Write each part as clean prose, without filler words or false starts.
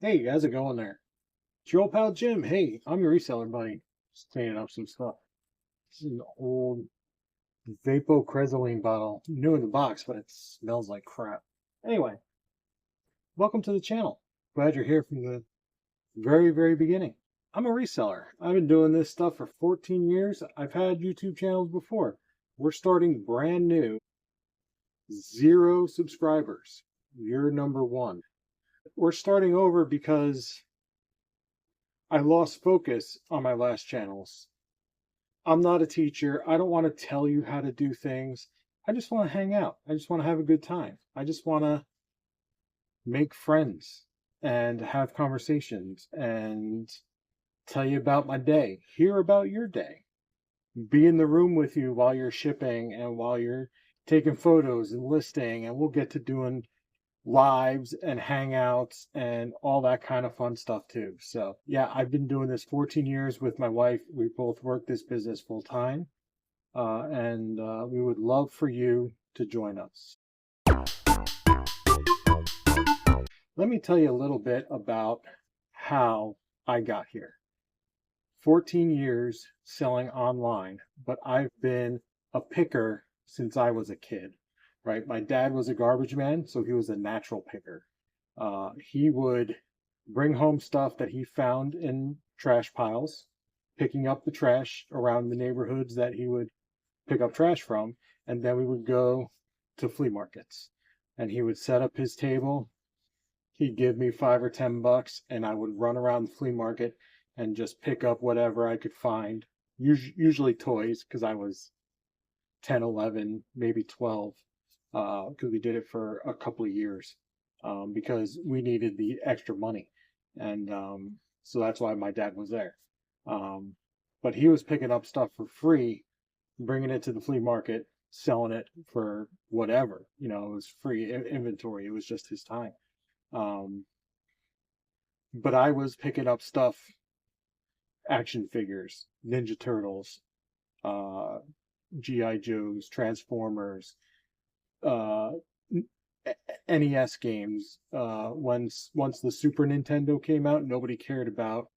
Hey, how's it going there? It's your old pal Jim. Hey, I'm your reseller buddy. Just cleaning up some stuff. This is an old Vapocrezoline bottle. New in the box, but it smells like crap. Anyway, welcome to the channel. Glad you're here from the very beginning. I'm a reseller. I've been doing this stuff for 14 years. I've had YouTube channels before. We're starting brand new, 0 subscribers. You're number one. We're starting over because I lost focus on my last channels. I'm not a teacher. I don't want to tell you how to do things. I just want to hang out. I just want to have a good time. I just want to make friends and have conversations and tell you about my day, hear about your day, be in the room with you while you're shipping and while you're taking photos and listing, and we'll get to doing lives and hangouts and all that kind of fun stuff too. So yeah, I've been doing this 14 years with my wife. We both work this business full time, and we would love for you to join us. Let me tell you a little bit about how I got here. 14 years selling online, but I've been a picker since I was a kid, right? My dad was a garbage man, so he was a natural picker. He would bring home stuff that he found in trash piles, picking up the trash around the neighborhoods that he would pick up trash from, and then we would go to flea markets. And he would set up his table. He'd give me $5 or $10, and I would run around the flea market and just pick up whatever I could find. Usually toys, because I was 10, 11, maybe 12, because we did it for a couple of years, because we needed the extra money. And so that's why my dad was there. But he was picking up stuff for free, bringing it to the flea market, selling it for whatever. It was free inventory. It was just his time. But I was picking up stuff, action figures, Ninja Turtles, GI Joes, Transformers, uh, NES games. Once the Super Nintendo came out, nobody cared about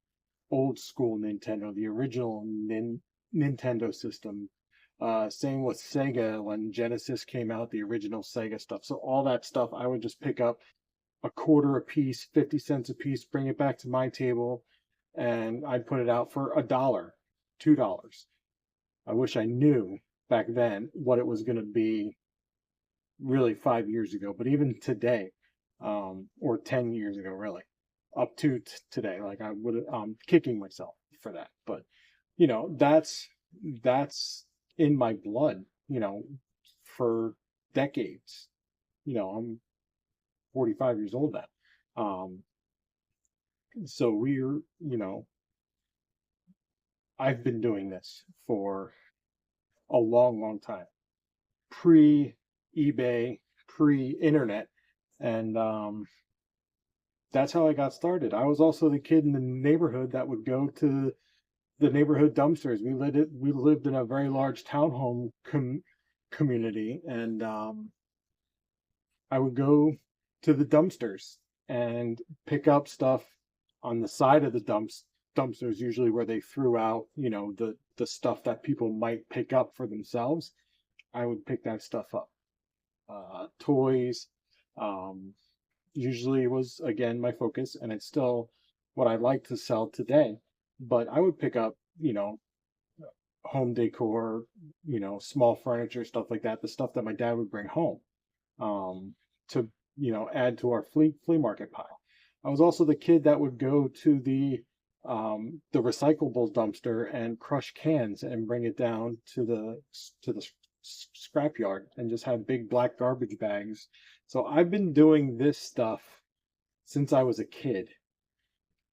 old school Nintendo, the original Nintendo system. Same with Sega when Genesis came out, the original Sega stuff. So all that stuff I would just pick up a quarter a piece, 50 cents a piece, bring it back to my table, and I'd put it out for $1, $2. I wish I knew back then what it was going to be really 5 years ago, but even today, or 10 years ago, really, up to today, like I would, kicking myself for that. But, that's in my blood, for decades. I'm 45 years old now. So I've been doing this for a long time, pre eBay, pre internet. And that's how I got started. I was also the kid in the neighborhood that would go to the neighborhood dumpsters. We lived in a very large townhome community, and I would go to the dumpsters and pick up stuff on the side of the dumpsters, usually where they threw out, the stuff that people might pick up for themselves. I would pick that stuff up. Toys, usually was again my focus, and it's still what I like to sell today. But I would pick up, home decor, small furniture, stuff like that, the stuff that my dad would bring home, to add to our flea market pile. I was also the kid that would go to the recyclable dumpster and crush cans and bring it down to the scrapyard and just have big black garbage bags. So I've been doing this stuff since I was a kid.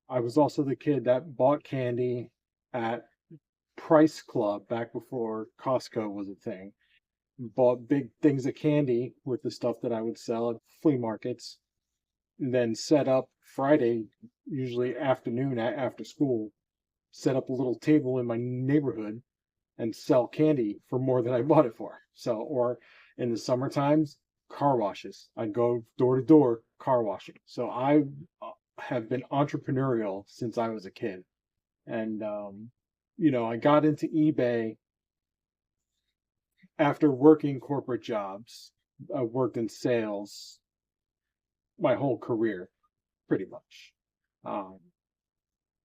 I was also the kid that bought candy at Price Club back before Costco was a thing. Bought big things of candy with the stuff that I would sell at flea markets, and then set up Friday, usually afternoon after school, set up a little table in my neighborhood and sell candy for more than I bought it for. So, or in the summer times, car washes. I'd go door to door car washing. So I have been entrepreneurial since I was a kid. And, I got into eBay after working corporate jobs. I worked in sales my whole career, pretty much. Um,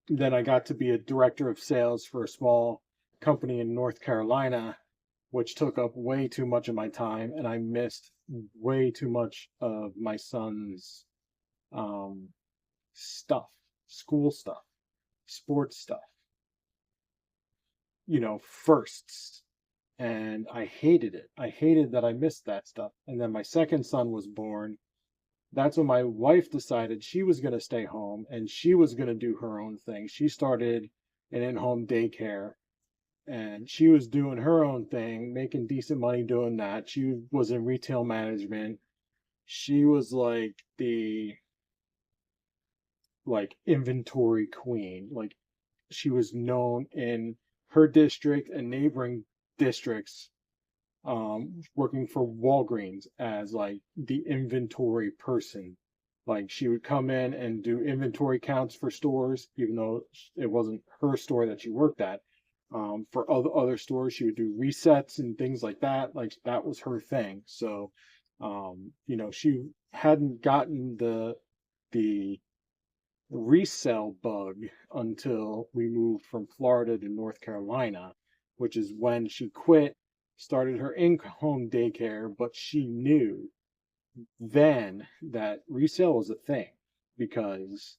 then I got to be a director of sales for a small company in North Carolina, which took up way too much of my time, and I missed way too much of my son's um, stuff, school stuff, sports stuff, firsts. And I hated it. I hated that I missed that stuff. And then my second son was born. That's when my wife decided she was going to stay home and she was going to do her own thing. She started an in-home daycare and she was doing her own thing, making decent money doing that. She was in retail management. She was like the inventory queen. Like she was known in her district and neighboring districts, working for Walgreens as like the inventory person. Like she would come in and do inventory counts for stores, even though it wasn't her store that she worked at. For other stores, she would do resets and things like that. Like that was her thing. So, she hadn't gotten the resell bug until we moved from Florida to North Carolina, which is when she quit, started her in-home daycare, but she knew then that resale was a thing because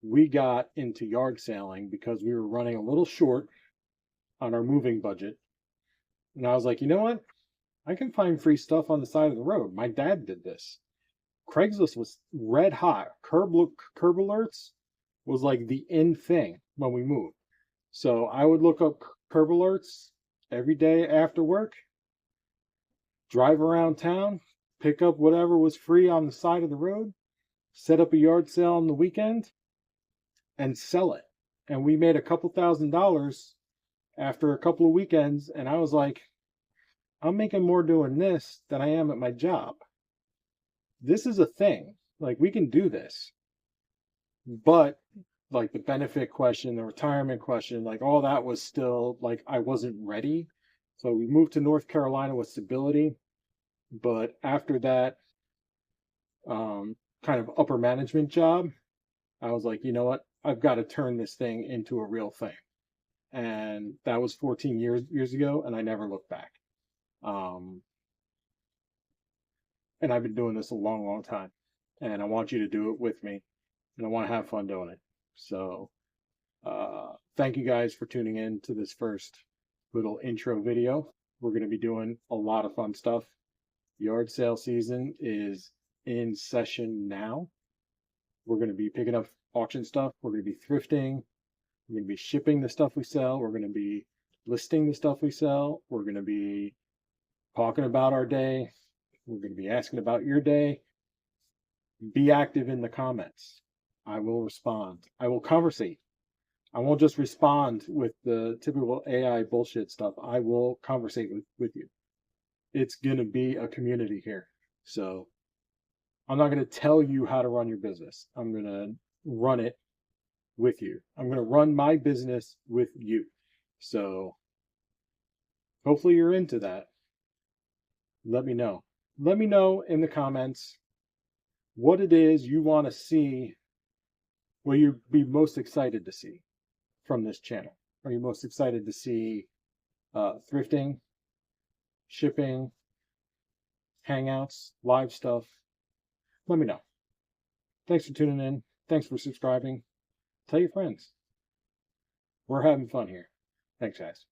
we got into yard selling because we were running a little short on our moving budget. And I was like, you know what? I can find free stuff on the side of the road. My dad did this. Craigslist was red hot. Curb alerts was like the in thing when we moved. So I would look up curb alerts every day after work, drive around town, pick up whatever was free on the side of the road, set up a yard sale on the weekend, and sell it. And we made a couple $1,000s after a couple of weekends. And I was like, I'm making more doing this than I am at my job. This is a thing. Like we can do this. But like the benefit question, the retirement question, like all that was still like I wasn't ready. So we moved to North Carolina with stability. But after that kind of upper management job, I was like, you know what? I've got to turn this thing into a real thing. And that was 14 years ago, and I never looked back. And I've been doing this a long, long time. And I want you to do it with me. And I want to have fun doing it. So thank you guys for tuning in to this first little intro video. We're going to be doing a lot of fun stuff. Yard sale season is in session now. We're going to be picking up auction stuff. We're going to be thrifting. We're going to be shipping the stuff we sell. We're going to be listing the stuff we sell. We're going to be talking about our day. We're going to be asking about your day. Be active in the comments. I will respond. I will conversate. I won't just respond with the typical AI bullshit stuff. I will conversate with you. It's going to be a community here. So I'm not going to tell you how to run your business. I'm going to run it with you. I'm going to run my business with you. So hopefully you're into that. Let me know. Let me know in the comments what it is you want to see, what you'd be most excited to see from this channel. Are you most excited to see thrifting, shipping, hangouts, live stuff? Let me know. Thanks for tuning in. Thanks for subscribing. Tell your friends. We're having fun here. Thanks, guys.